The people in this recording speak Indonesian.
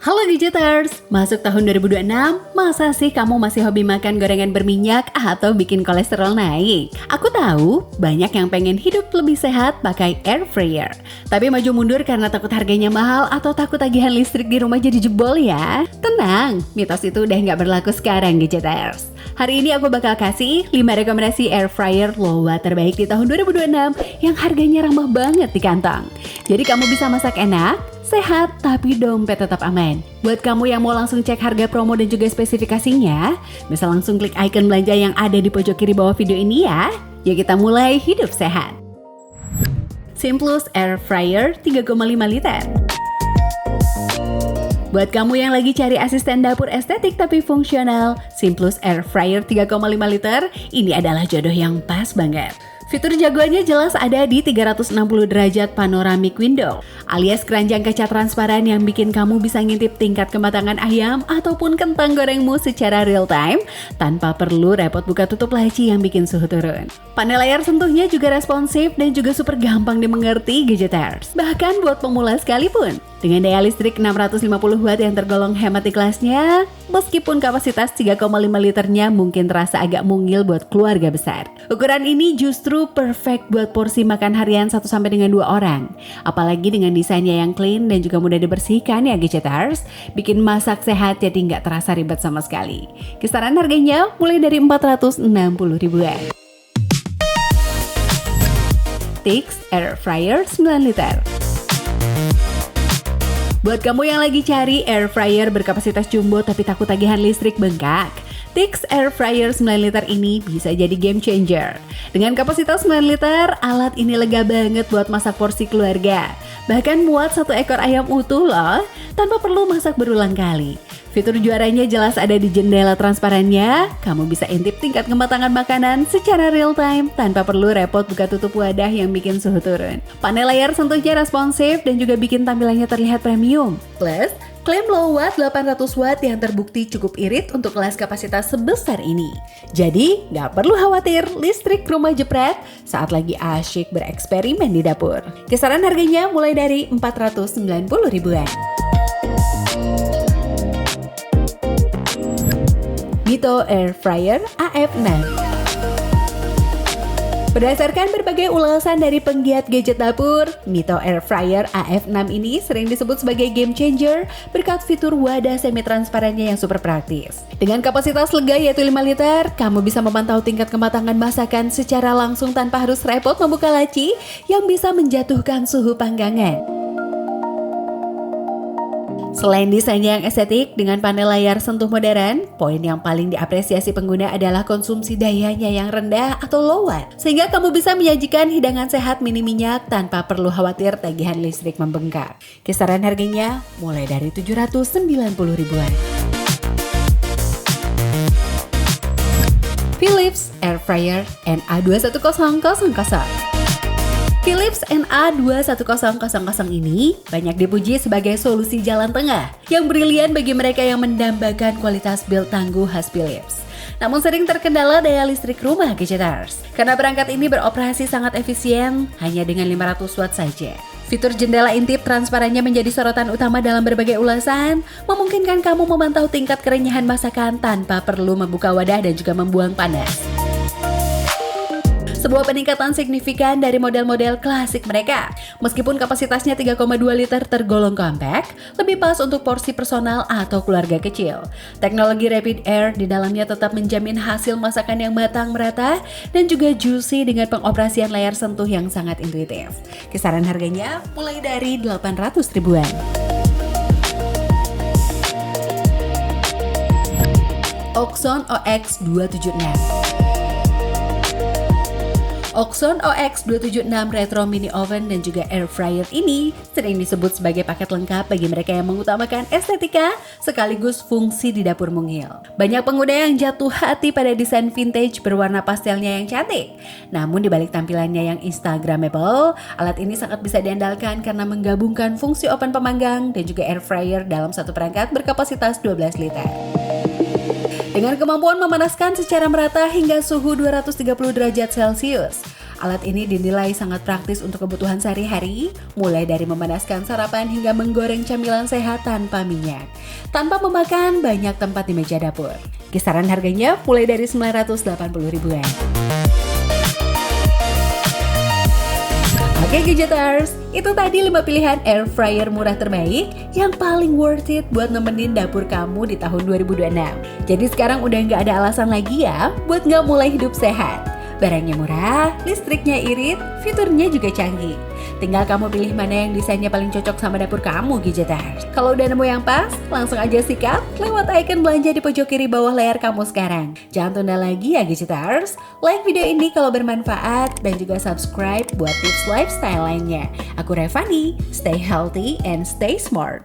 Halo Gadgeters, masuk tahun 2026, masa sih kamu masih hobi makan gorengan berminyak atau bikin kolesterol naik? Aku tahu, banyak yang pengen hidup lebih sehat pakai air fryer. Tapi maju mundur karena takut harganya mahal atau takut tagihan listrik di rumah jadi jebol ya? Tenang, mitos itu udah nggak berlaku sekarang Gadgeters. Hari ini aku bakal kasih 5 rekomendasi air fryer low watt terbaik di tahun 2026 yang harganya ramah banget di kantong. Jadi kamu bisa masak enak, sehat, tapi dompet tetap aman. Buat kamu yang mau langsung cek harga promo dan juga spesifikasinya, bisa langsung klik icon belanja yang ada di pojok kiri bawah video ini ya. Yuk kita mulai hidup sehat. Simplus Air Fryer 3,5 liter. Buat kamu yang lagi cari asisten dapur estetik tapi fungsional, Simplus Air Fryer 3,5 liter ini adalah jodoh yang pas banget. Fitur jagoannya jelas ada di 360 derajat panoramic window, alias keranjang kaca transparan yang bikin kamu bisa ngintip tingkat kematangan ayam ataupun kentang gorengmu secara real time tanpa perlu repot buka tutup laci yang bikin suhu turun. Panel layar sentuhnya juga responsif dan juga super gampang dimengerti Gadgeters. Bahkan buat pemula sekalipun. Dengan daya listrik 650 watt yang tergolong hemat di kelasnya, meskipun kapasitas 3,5 liternya mungkin terasa agak mungil buat keluarga besar. Ukuran ini justru perfect buat porsi makan harian 1-2 orang. Apalagi dengan desainnya yang clean dan juga mudah dibersihkan ya Gadgeters, bikin masak sehat jadi nggak terasa ribet sama sekali. Kisaran harganya mulai dari 460 ribuan. Tix Air Fryer 9 liter. Buat kamu yang lagi cari air fryer berkapasitas jumbo tapi takut tagihan listrik bengkak, Tix Air Fryer 9 liter ini bisa jadi game changer. Dengan kapasitas 9 liter, alat ini lega banget buat masak porsi keluarga. Bahkan muat 1 ekor ayam utuh loh, tanpa perlu masak berulang kali. Fitur juaranya jelas ada di jendela transparannya. Kamu bisa intip tingkat kematangan makanan secara real time tanpa perlu repot buka tutup wadah yang bikin suhu turun. Panel layar sentuhnya responsif dan juga bikin tampilannya terlihat premium. Plus, klaim low watt 800 watt yang terbukti cukup irit untuk kelas kapasitas sebesar ini. Jadi, nggak perlu khawatir listrik rumah jepret saat lagi asyik bereksperimen di dapur. Kisaran harganya mulai dari 490 ribuan. Mito Air Fryer AF6. Berdasarkan berbagai ulasan dari penggiat gadget dapur, Mito Air Fryer AF6 ini sering disebut sebagai game changer berkat fitur wadah semi-transparannya yang super praktis. Dengan kapasitas lega yaitu 5 liter, kamu bisa memantau tingkat kematangan masakan secara langsung tanpa harus repot membuka laci yang bisa menjatuhkan suhu panggangan. Selain desainnya yang estetik dengan panel layar sentuh modern, poin yang paling diapresiasi pengguna adalah konsumsi dayanya yang rendah atau low watt, sehingga kamu bisa menyajikan hidangan sehat minim minyak tanpa perlu khawatir tagihan listrik membengkak. Kisaran harganya mulai dari 790 ribuan. Philips Air Fryer NA21000. Philips NA21000 ini banyak dipuji sebagai solusi jalan tengah yang brilian bagi mereka yang mendambakan kualitas build tangguh khas Philips. Namun sering terkendala daya listrik rumah Gadgeters, karena perangkat ini beroperasi sangat efisien hanya dengan 500 watt saja. Fitur jendela intip transparannya menjadi sorotan utama dalam berbagai ulasan, memungkinkan kamu memantau tingkat kerenyahan masakan tanpa perlu membuka wadah dan juga membuang panas. Sebuah peningkatan signifikan dari model-model klasik mereka. Meskipun kapasitasnya 3,2 liter tergolong compact, lebih pas untuk porsi personal atau keluarga kecil. Teknologi Rapid Air di dalamnya tetap menjamin hasil masakan yang matang merata dan juga juicy dengan pengoperasian layar sentuh yang sangat intuitif. Kisaran harganya mulai dari 800 ribuan. Oxon OX276. Oxon OX276 Retro Mini Oven dan juga Air Fryer ini sering disebut sebagai paket lengkap bagi mereka yang mengutamakan estetika sekaligus fungsi di dapur mungil. Banyak pengguna yang jatuh hati pada desain vintage berwarna pastelnya yang cantik. Namun di balik tampilannya yang instagramable, alat ini sangat bisa diandalkan karena menggabungkan fungsi oven pemanggang dan juga air fryer dalam satu perangkat berkapasitas 12 liter. Dengan kemampuan memanaskan secara merata hingga suhu 230 derajat Celcius, Alat ini dinilai sangat praktis untuk kebutuhan sehari-hari, mulai dari memanaskan sarapan hingga menggoreng camilan sehat tanpa minyak, tanpa memakan banyak tempat di meja dapur. Kisaran harganya mulai dari 980 ribuan. Oke Gadgeters, itu tadi 5 pilihan air fryer murah terbaik yang paling worth it buat nemenin dapur kamu di tahun 2026. Jadi sekarang udah nggak ada alasan lagi ya buat nggak mulai hidup sehat. Barangnya murah, listriknya irit, fiturnya juga canggih. Tinggal kamu pilih mana yang desainnya paling cocok sama dapur kamu, Gadgeters. Kalau udah nemu yang pas, langsung aja sikat lewat icon belanja di pojok kiri bawah layar kamu sekarang. Jangan tunda lagi ya, Gadgeters. Like video ini kalau bermanfaat dan juga subscribe buat tips lifestyle lainnya. Aku Revani, stay healthy and stay smart.